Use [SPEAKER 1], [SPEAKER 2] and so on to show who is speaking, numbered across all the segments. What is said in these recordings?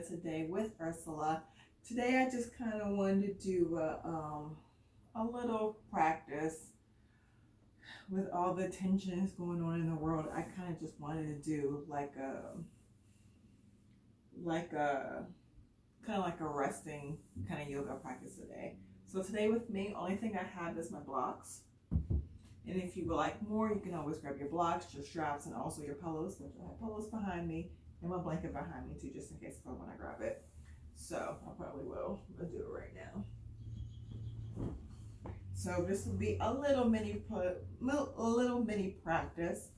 [SPEAKER 1] today with Ursula. Today I just kind of wanted to do a little practice with all the tensions going on in the world. I kind of just wanted to do like a kind of like a resting kind of yoga practice today. So today with me, only thing I have is my blocks. And if you would like more, you can always grab your blocks, your straps, and also your pillows. Which I have pillows behind me and my blanket behind me too, just in case if I want to grab it. So I probably will. I'll do it right now. So this will be a little mini practice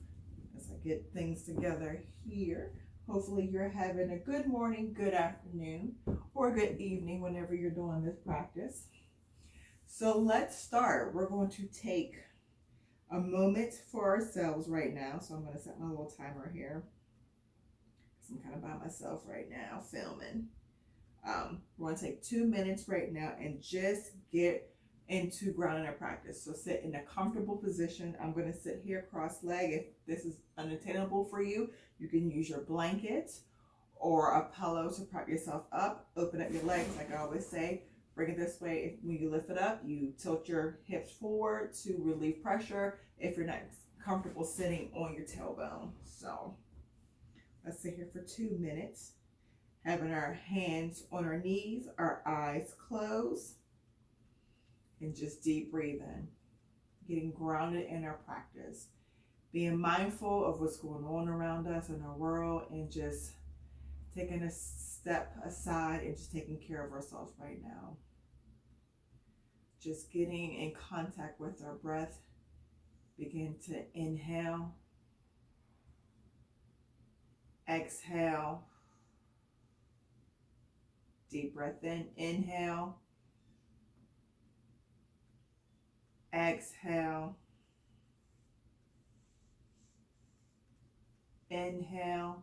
[SPEAKER 1] as I get things together here. Hopefully you're having a good morning, good afternoon, or good evening whenever you're doing this practice. So let's start. We're going to take a moment for ourselves right now. So I'm going to set my little timer here. I'm kind of by myself right now filming. We're going to take 2 minutes right now and just get into grounding our practice. So sit in a comfortable position. I'm going to sit here cross-legged. If this is unattainable for you, you can use your blanket or a pillow to prop yourself up. Open up your legs, like I always say. Bring it this way. When you lift it up, you tilt your hips forward to relieve pressure if you're not comfortable sitting on your tailbone. So let's sit here for 2 minutes, having our hands on our knees, our eyes closed, and just deep breathing, getting grounded in our practice, being mindful of what's going on around us in our world, and just taking a step aside and just taking care of ourselves right now. Just getting in contact with our breath. Begin to inhale, exhale, deep breath in, inhale, exhale, inhale,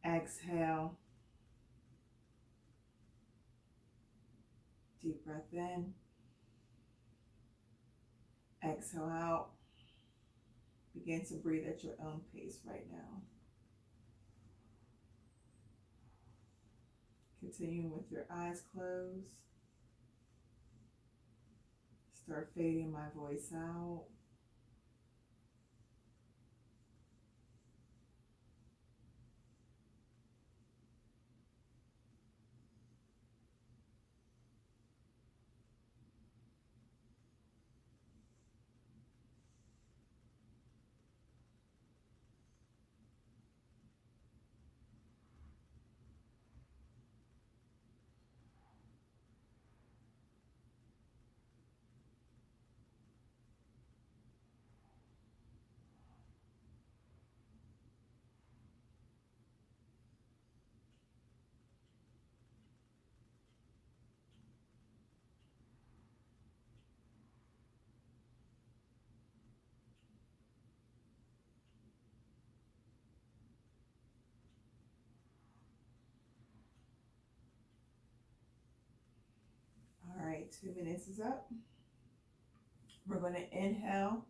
[SPEAKER 1] exhale, deep breath in, exhale out. Begin to breathe at your own pace right now. Continue with your eyes closed. Start fading my voice out. All right, 2 minutes is up. We're going to inhale,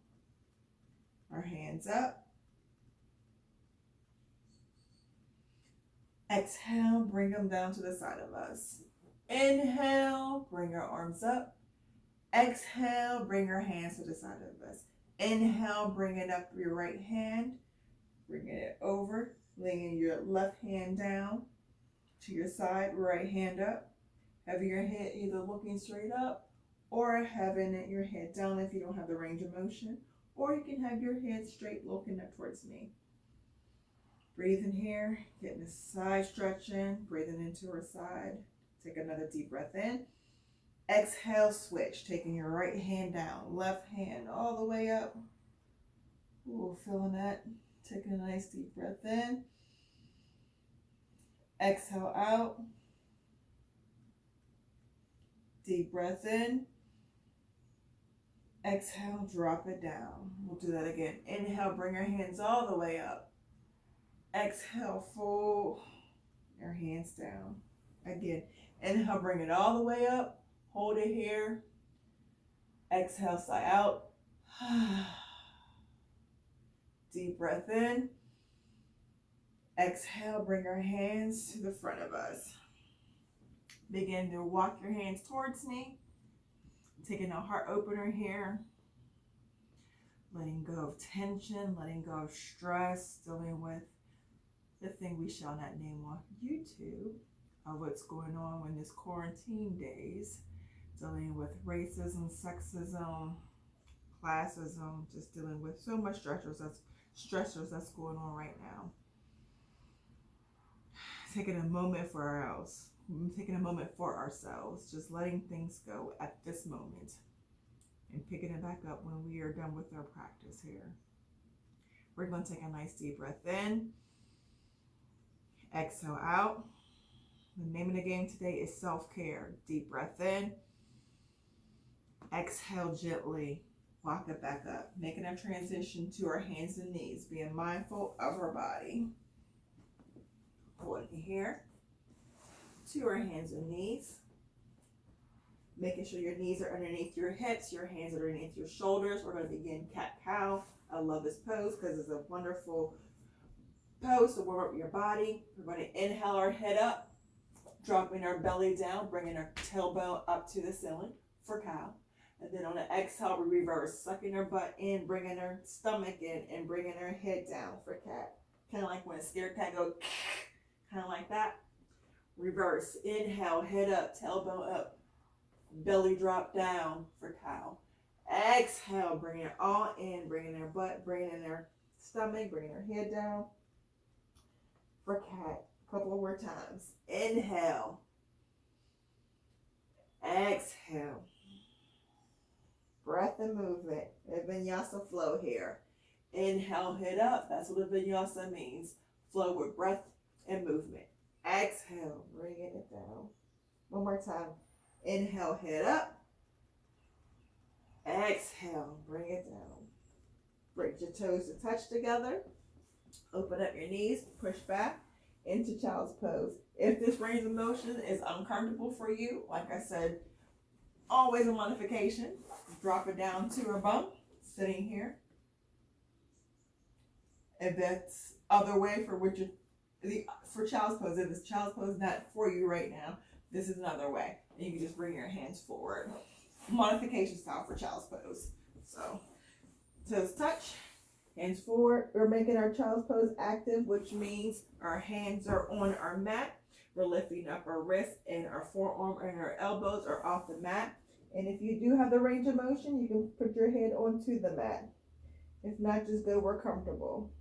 [SPEAKER 1] our hands up. Exhale, bring them down to the side of us. Inhale, bring our arms up. Exhale, bring our hands to the side of us. Inhale, bring it up your right hand. Bringing it over, laying your left hand down to your side, right hand up. Having your head either looking straight up or having your head down if you don't have the range of motion. Or you can have your head straight looking up towards me. Breathing here, getting the side stretching, breathing into our side. Take another deep breath in. Exhale, switch, taking your right hand down, left hand all the way up. Ooh, feeling that. Taking a nice deep breath in. Exhale out. Deep breath in. Exhale, drop it down. We'll do that again. Inhale, bring your hands all the way up. Exhale, fold your hands down. Again, inhale, bring it all the way up. Hold it here. Exhale, sigh out. Deep breath in. Exhale, bring our hands to the front of us. Begin to walk your hands towards me. Taking a heart opener here. Letting go of tension, letting go of stress, dealing with the thing we shall not name on YouTube of what's going on in this quarantine days. Dealing with racism, sexism, classism, just dealing with so much stressors that's going on right now. Taking a moment taking a moment for ourselves, just letting things go at this moment and picking it back up when we are done with our practice here. We're going to take a nice deep breath in, exhale out. The name of the game today is self-care. Deep breath in, exhale gently, walk it back up, making a transition to our hands and knees, being mindful of our body. Holding here to our hands and knees, making sure your knees are underneath your hips, your hands are underneath your shoulders. We're going to begin cat-cow. I love this pose because it's a wonderful pose to warm up your body. We're going to inhale our head up, dropping our belly down, bringing our tailbone up to the ceiling for cow. And then on the exhale, we reverse, sucking our butt in, bringing our stomach in, and bringing our head down for cat. Kind of like when a scared cat goes, kind of like that. Reverse, inhale, head up, tailbone up, belly drop down for cow. Exhale, bringing it all in, bringing our butt, bringing in our stomach, bringing our head down for cat. A couple more times. Inhale. Exhale. Breath and movement. A vinyasa flow here. Inhale, head up. That's what a vinyasa means. Flow with breath and movement. Exhale, bringing it down. One more time. Inhale, head up. Exhale, bring it down. Bring your toes to touch together. Open up your knees, push back into child's pose. If this range of motion is uncomfortable for you, like I said, always a modification. Drop it down to a bump, sitting here. If that's other way for child's pose, if it's child's pose not for you right now, this is another way. And you can just bring your hands forward. Modification style for child's pose. So, toes touch, hands forward. We're making our child's pose active, which means our hands are on our mat. We're lifting up our wrists and our forearm and our elbows are off the mat. And if you do have the range of motion, you can put your head onto the mat. If not, just go where comfortable.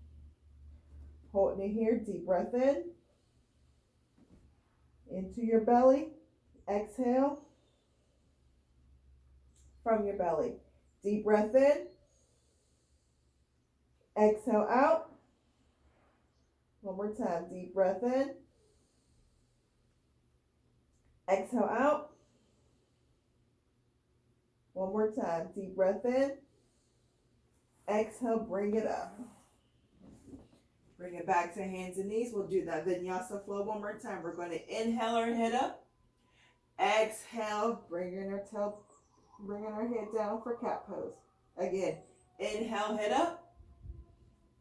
[SPEAKER 1] Holding it here, deep breath in. Into your belly. Exhale. From your belly. Deep breath in. Exhale out. One more time. Deep breath in. Exhale out. One more time. Deep breath in. Exhale, bring it up. Bring it back to hands and knees. We'll do that vinyasa flow one more time. We're going to inhale our head up. Exhale, bringing our head down for cat pose. Again, inhale, head up.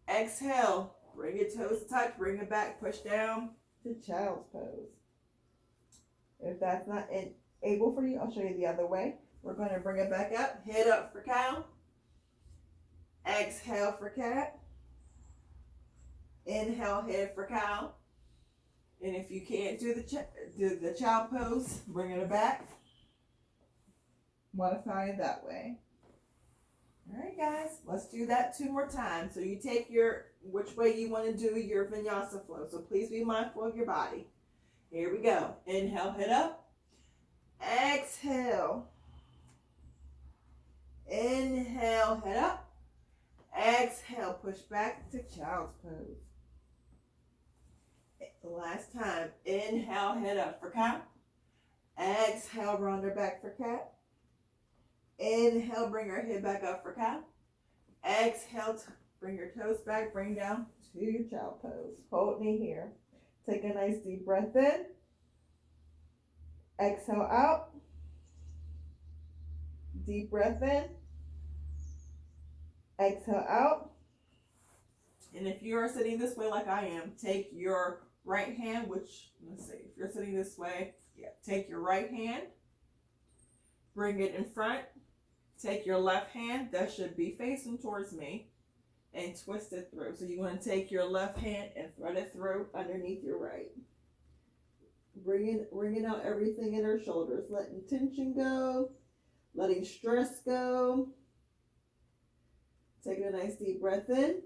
[SPEAKER 1] Exhale, bring your toes to touch. Bring it back, push down to child's pose. If that's not able for you, I'll show you the other way. We're going to bring it back up. Head up for cow. Exhale for cat. Inhale, head for cow. And if you can't do the child pose, bring it back. Modify it that way. All right, guys, let's do that 2 more times. So you take which way you want to do your vinyasa flow. So please be mindful of your body. Here we go. Inhale, head up. Exhale. Inhale, head up. Exhale, push back to child's pose. Last time. Inhale, head up for cow. Exhale, round her back for cat. Inhale, bring her head back up for cow. Exhale, bring your toes back, bring down to your child pose. Hold me here. Take a nice deep breath in. Exhale out. Deep breath in. Exhale out. And if you're sitting this way like I am, take your right hand, which, let's see, if you're sitting this way, take your right hand, bring it in front, take your left hand, that should be facing towards me, and twist it through. So you want to take your left hand and thread it through underneath your right. Bringing out everything in our shoulders, letting tension go, letting stress go. Taking a nice deep breath in.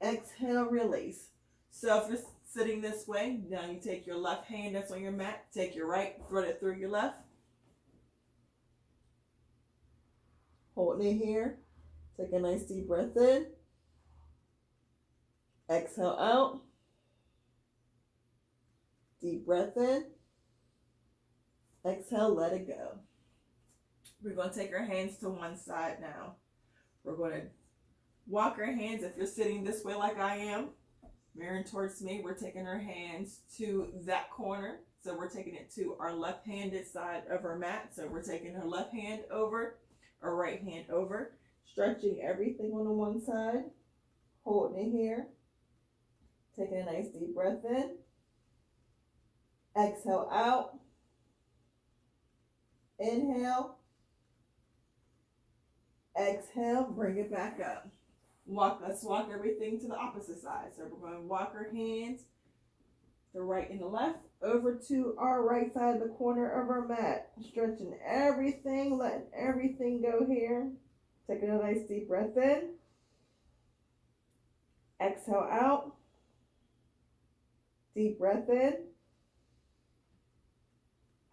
[SPEAKER 1] Exhale, release. So if you're sitting this way, now you take your left hand that's on your mat, take your right, thread it through your left. Holding it here. Take a nice deep breath in. Exhale out. Deep breath in. Exhale, let it go. We're going to take our hands to one side now. We're going to walk our hands, if you're sitting this way like I am, mirroring towards me, we're taking our hands to that corner. So we're taking it to our left-handed side of our mat. So we're taking our left hand over, our right hand over, stretching everything on the one side, holding it here, taking a nice deep breath in, exhale out, inhale, exhale, bring it back up. Let's walk everything to the opposite side. So we're going to walk our hands, the right and the left, over to our right side of the corner of our mat. Stretching everything, letting everything go here. Taking a nice deep breath in. Exhale out. Deep breath in.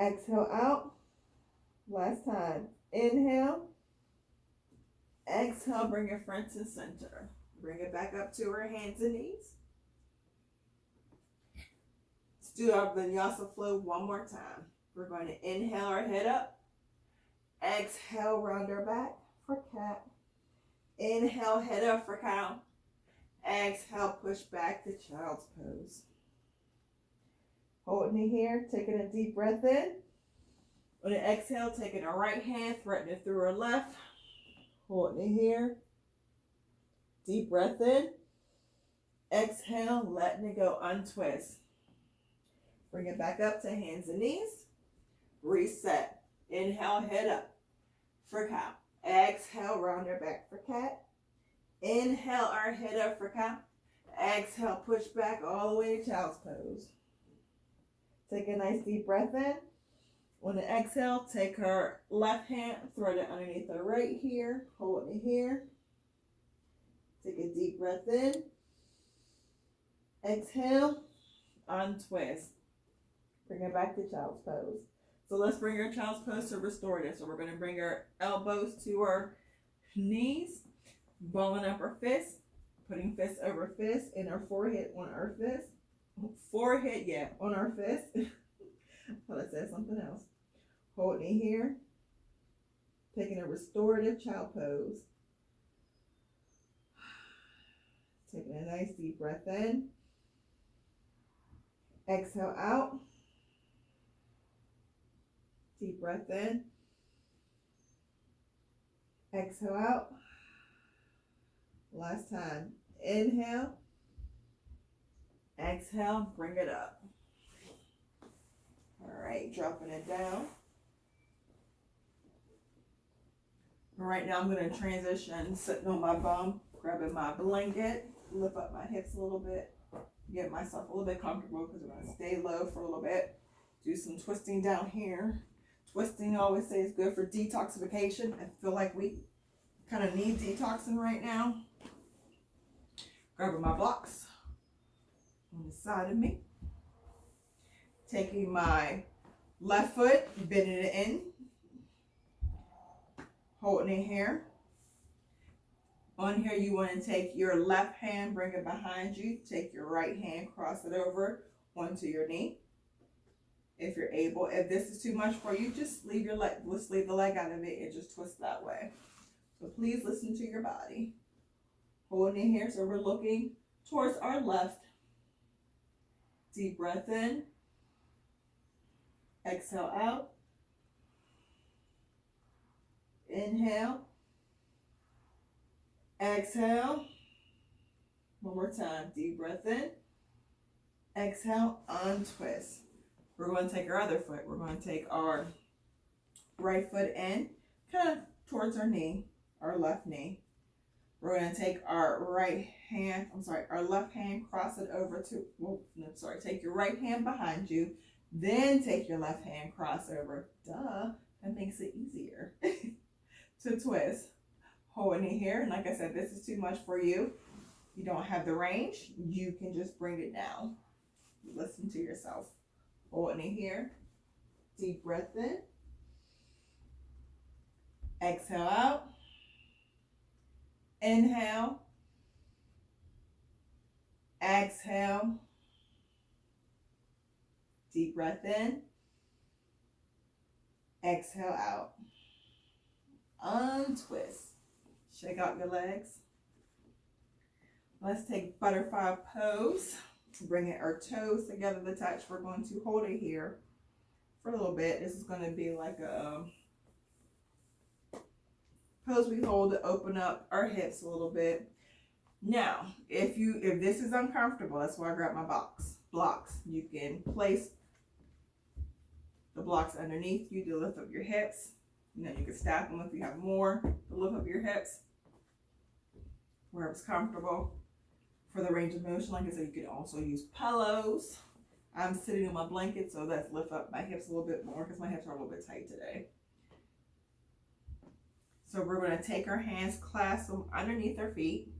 [SPEAKER 1] Exhale out. Last time. Inhale. Exhale, bring it front and center. Bring it back up to our hands and knees. Let's do our vinyasa flow one more time. We're going to inhale our head up. Exhale, round our back for cat. Inhale, head up for cow. Exhale, push back to child's pose. Holding it here, taking a deep breath in. On the exhale, taking our right hand, threading it through our left. Holding it here. Deep breath in. Exhale, letting it go, untwist. Bring it back up to hands and knees. Reset. Inhale, head up for cow. Exhale, round our back for cat. Inhale, our head up for cow. Exhale, push back all the way to child's pose. Take a nice deep breath in. On the exhale, take our left hand, thread it underneath our right here, hold it here. Take a deep breath in. Exhale, untwist. Bring it back to child's pose. So let's bring our child's pose to restorative. So we're going to bring our elbows to our knees, balling up our fists, putting fist over fist, and our forehead on our fist. Forehead, on our fist. I thought I said something else. Holding it here. Taking a restorative child pose. Taking a nice deep breath in. Exhale out. Deep breath in. Exhale out. Last time. Inhale. Exhale. Bring it up. All right, dropping it down. All right, now I'm going to transition, sitting on my bum, grabbing my blanket, lift up my hips a little bit, get myself a little bit comfortable because we're going to stay low for a little bit. Do some twisting down here. Twisting, I always say, is good for detoxification. I feel like we kind of need detoxing right now. Grabbing my blocks on the side of me. Taking my left foot, bending it in. Holding it here. On here, you want to take your left hand, bring it behind you. Take your right hand, cross it over onto your knee. If you're able, if this is too much for you, just leave your leg, let's leave the leg out of it and just twist that way. So please listen to your body. Holding it here, so we're looking towards our left. Deep breath in. Exhale out. Inhale. Exhale. One more time. Deep breath in. Exhale, untwist. We're going to take our other foot. We're going to take our right foot in, kind of towards our knee, our left knee. We're going to take our our left hand, cross it over to, take your right hand behind you, then take your left hand, cross over. Duh, that makes it easier to twist. Holding it here, and like I said, this is too much for you. You don't have the range, you can just bring it down. Listen to yourself. Holding it here. Deep breath in. Exhale out. Inhale. Exhale. Deep breath in. Exhale out. Untwist. Shake out your legs. Let's take butterfly pose. Bringing our toes together to touch. We're going to hold it here for a little bit. This is going to be like a pose we hold to open up our hips a little bit. Now, if this is uncomfortable, that's why I grabbed my blocks. You can place the blocks underneath you to lift up your hips. You can stack them if you have more to lift up your hips, where it's comfortable. For the range of motion, like I said, you can also use pillows. I'm sitting on my blanket, so that's lift up my hips a little bit more because my hips are a little bit tight today. So we're going to take our hands, clasp them underneath our feet.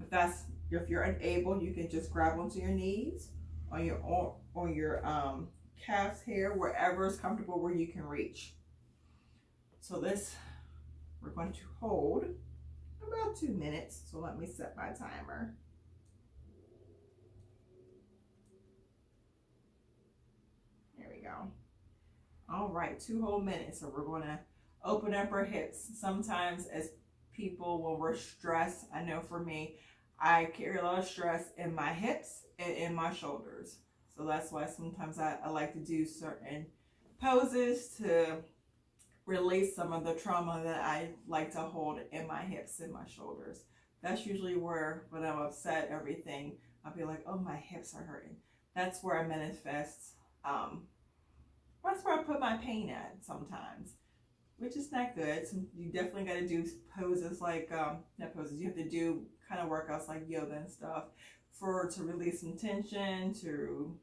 [SPEAKER 1] If you're unable, you can just grab onto your knees, on your calves here, wherever is comfortable where you can reach. So we're going to hold about 2 minutes. So let me set my timer. There we go. All right, 2 whole minutes. So we're going to open up our hips. Sometimes as people, when we're stressed, I know for me, I carry a lot of stress in my hips and in my shoulders. So that's why sometimes I like to do certain poses to release some of the trauma that I like to hold in my hips and my shoulders. That's usually where, when I'm upset, everything, I'll be like, oh, my hips are hurting. That's where I manifest. That's where I put my pain at sometimes, which is not good. So you definitely got to do poses like, not poses, you have to do kind of workouts like yoga and stuff to release some tension, to,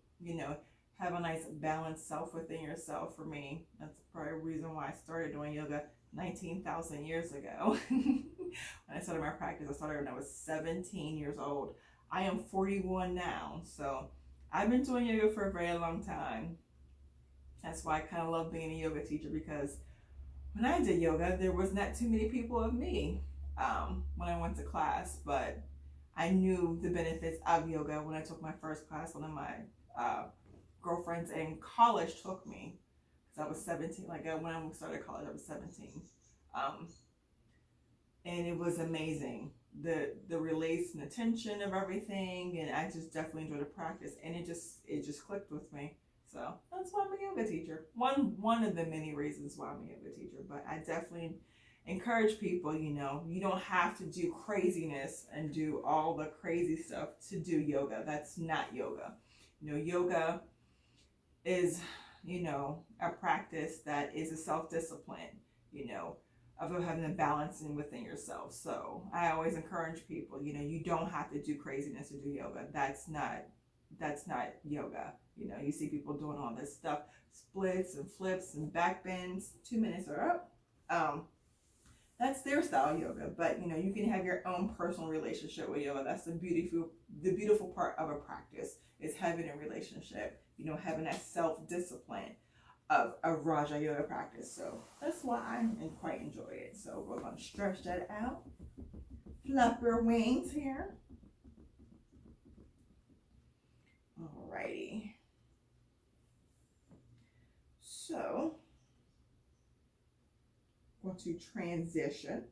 [SPEAKER 1] have a nice balanced self within yourself. For me, that's probably a reason why I started doing yoga 19,000 years ago. When I started my practice, I started when I was 17 years old. I am 41 now, so I've been doing yoga for a very long time. That's why I kind of love being a yoga teacher, because when I did yoga, there was not too many people of me when I went to class, but I knew the benefits of yoga when I took my first class. One of my girlfriends in college took me, because I was 17. Like when I started college, I was 17. And it was amazing. The release and the tension of everything, and I just definitely enjoyed the practice, and it just clicked with me. So that's why I'm a yoga teacher. One of the many reasons why I'm a yoga teacher. But I definitely encourage people, you don't have to do craziness and do all the crazy stuff to do yoga. That's not yoga. Yoga is, a practice that is a self-discipline, of having a balance within yourself. So I always encourage people, you don't have to do craziness to do yoga. That's not yoga. You see people doing all this stuff, splits and flips and back bends. 2 minutes are up. That's their style of yoga, but you can have your own personal relationship with yoga. That's the beautiful part of a practice, is having a relationship, having that self-discipline of a Raja yoga practice. So that's why I quite enjoy it. So we're going to stretch that out. Flap your wings here. Alrighty. So, I'm going to transition.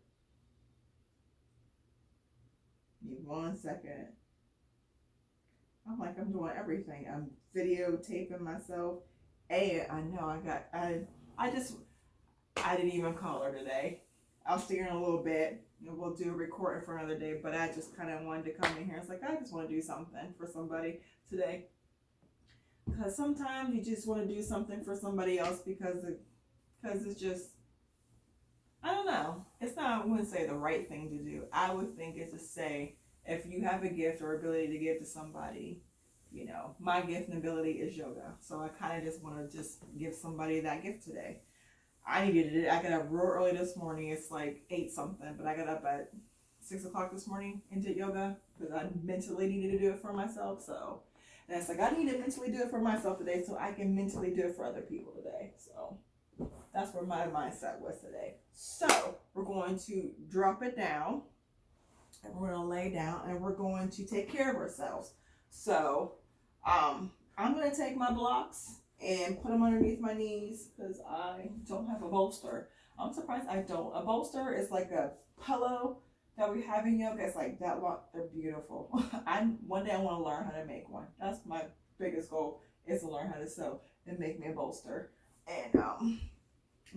[SPEAKER 1] Give me 1 second. I'm like I'm doing everything. I'm videotaping myself. I know I didn't even call her today. I'll stay here in a little bit. We'll do a recording for another day, but I just kind of wanted to come in here. It's like, I just want to do something for somebody today. Because sometimes you just want to do something for somebody else because it's just, I don't know. It's not, I wouldn't say the right thing to do. I would think it's to say, if you have a gift or ability to give to somebody, my gift and ability is yoga. So I kind of just want to just give somebody that gift today. I needed it. I got up real early this morning. It's like 8 something, but I got up at 6 o'clock this morning and did yoga because I mentally needed to do it for myself. So, and it's like, I need to mentally do it for myself today so I can mentally do it for other people today. So that's where my mindset was today. So we're going to drop it down and we're going to lay down and we're going to take care of ourselves. So I'm going to take my blocks and put them underneath my knees because I don't have a bolster. I'm surprised I don't. A bolster is like a pillow that we have in yoga. It's like that long. They're beautiful. One day I want to learn how to make one. That's my biggest goal, is to learn how to sew and make me a bolster. And I'm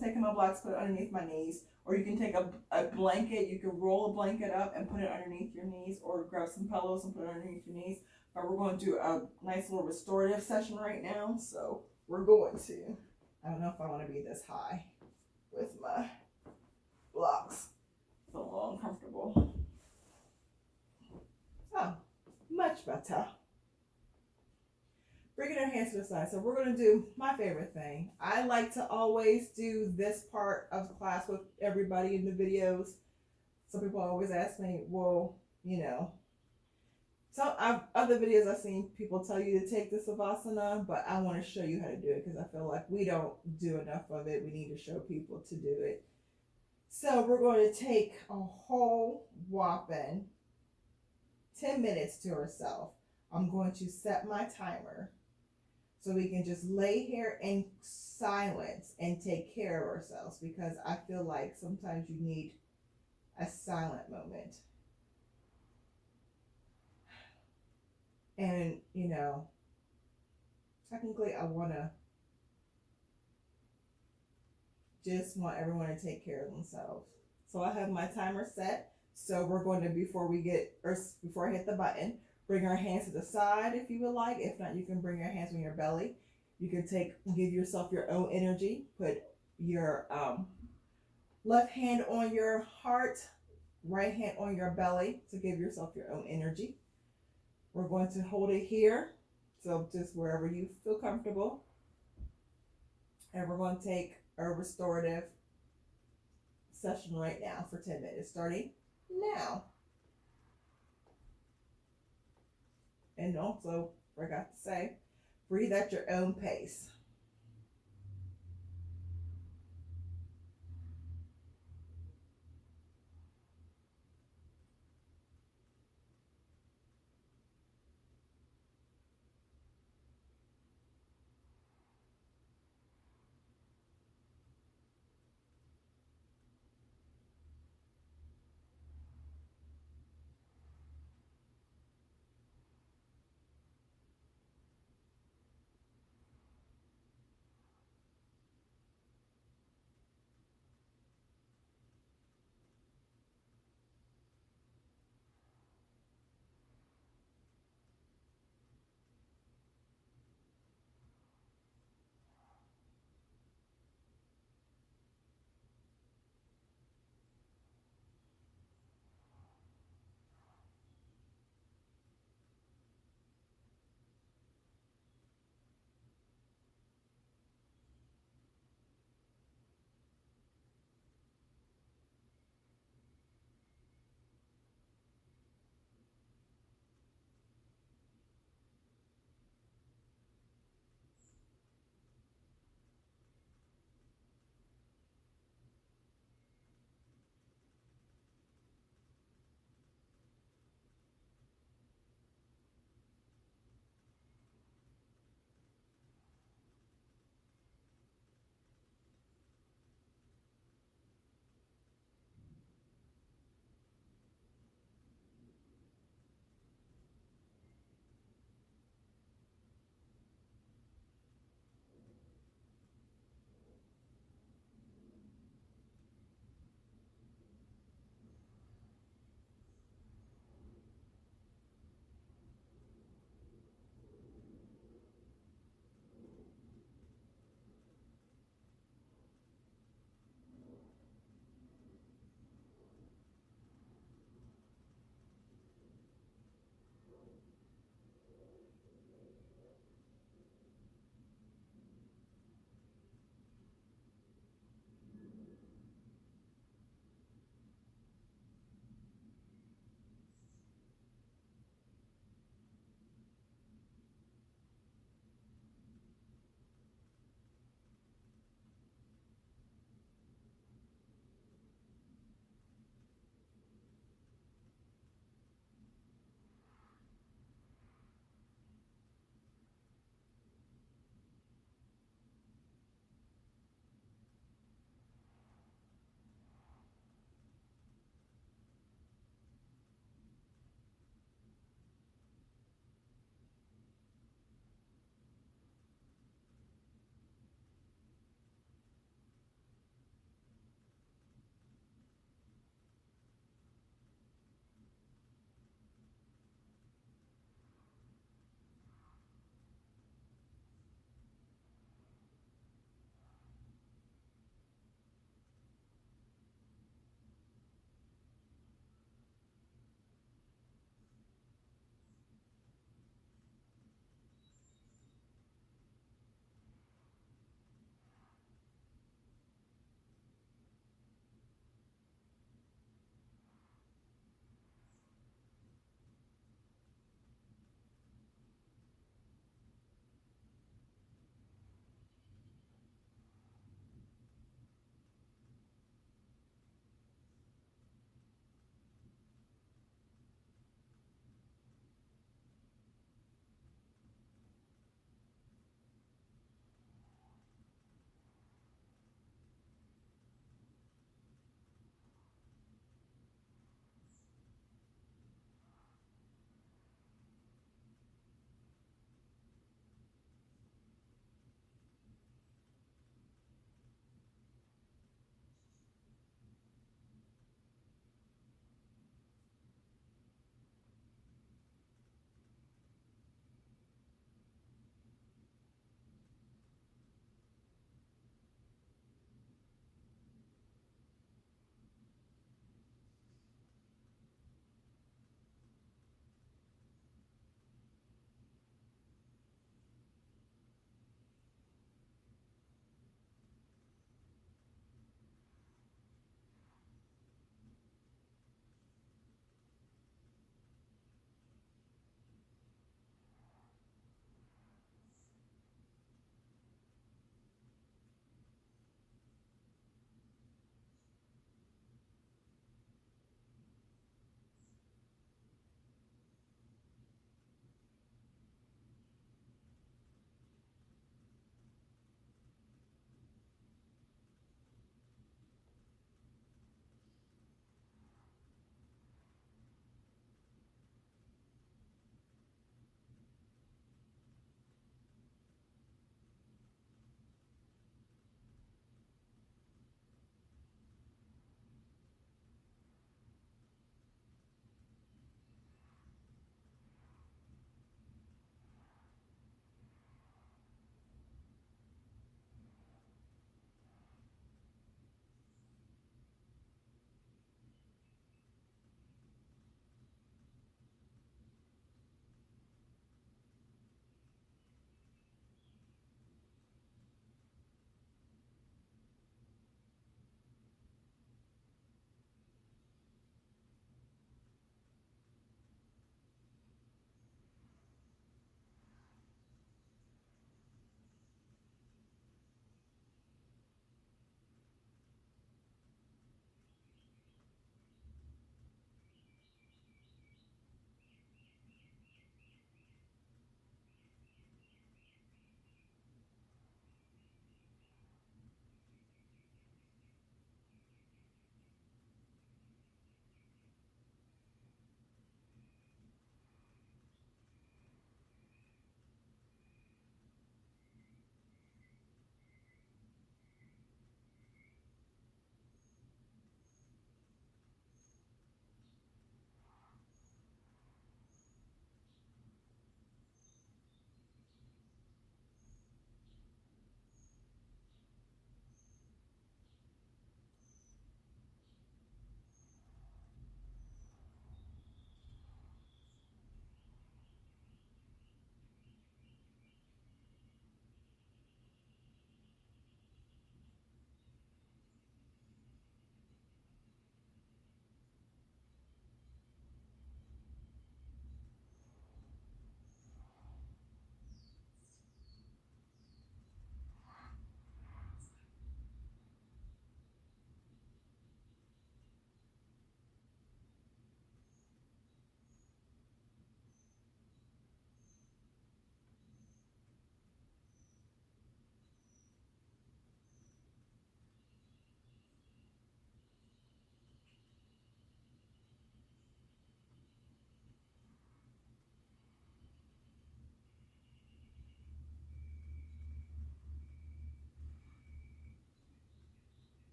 [SPEAKER 1] taking my blocks, put it underneath my knees. Or you can take a blanket. You can roll a blanket up and put it underneath your knees, or grab some pillows and put it underneath your knees. But we're going to do a nice little restorative session right now. So we're going to. I don't know if I want to be this high with my blocks. It's a little uncomfortable. Oh, much better. Bringing our hands to the side. So we're going to do my favorite thing. I like to always do this part of the class with everybody in the videos. Some people always ask me, well, other videos I've seen people tell you to take the Savasana, but I want to show you how to do it because I feel like we don't do enough of it. We need to show people to do it. So we're going to take a whole whopping 10 minutes to ourselves. I'm going to set my timer so we can just lay here in silence and take care of ourselves, because I feel like sometimes you need a silent moment. And, technically I just want everyone to take care of themselves. So I have my timer set. So we're going to, before I hit the button, bring our hands to the side if you would like. If not, you can bring your hands on your belly. You can give yourself your own energy. Put your left hand on your heart, right hand on your belly to give yourself your own energy. We're going to hold it here, so just wherever you feel comfortable. And we're going to take a restorative session right now for 10 minutes, starting now. And also, forgot to say, breathe at your own pace.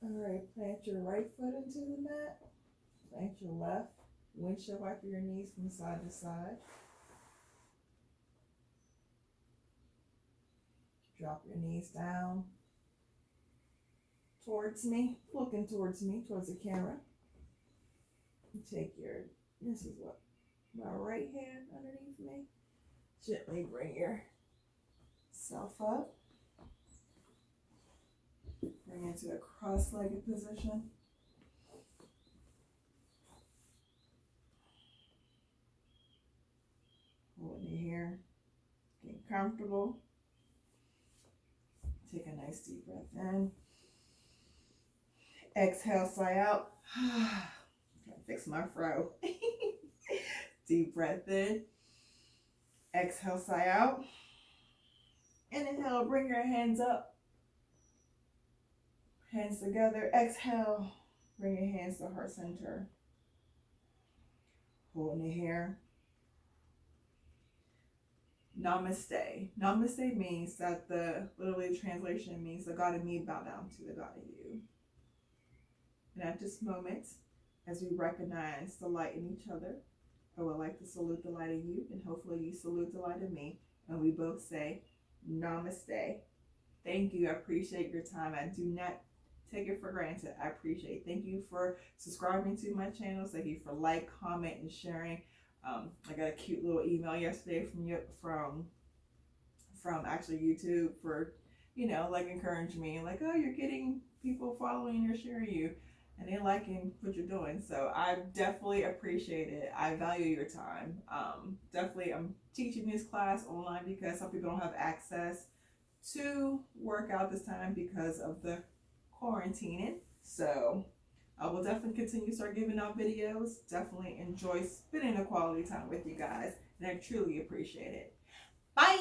[SPEAKER 1] All right, plant your right foot into the mat. Plant your left. Windshield wiper your knees from side to side. Drop your knees down towards me, looking towards me, towards the camera. Take this is what, my right hand underneath me. Gently bring yourself up. Bring into a cross-legged position. Hold it here. Get comfortable. Take a nice deep breath in. Exhale, sigh out. Fix my fro. Deep breath in. Exhale, sigh out. And inhale, bring your hands up. Hands together. Exhale. Bring your hands to heart center. Holding it here. Namaste. Namaste means that literally translation means the God in me bow down to the God in you. And at this moment, as we recognize the light in each other, I would like to salute the light in you, and hopefully you salute the light in me, and we both say Namaste. Thank you. I appreciate your time. I do not take it for granted. I appreciate it. Thank you for subscribing to my channel. Thank you for like, comment, and sharing. I got a cute little email yesterday from actually YouTube for, like encouraging me, like, oh, you're getting people following, you're sharing you, and they liking what you're doing. So I definitely appreciate it. I value your time. Definitely, I'm teaching this class online because some people don't have access to work out this time because of the quarantining. So I will definitely continue to start giving out videos. Definitely enjoy spending a quality time with you guys, and I truly appreciate it. Bye.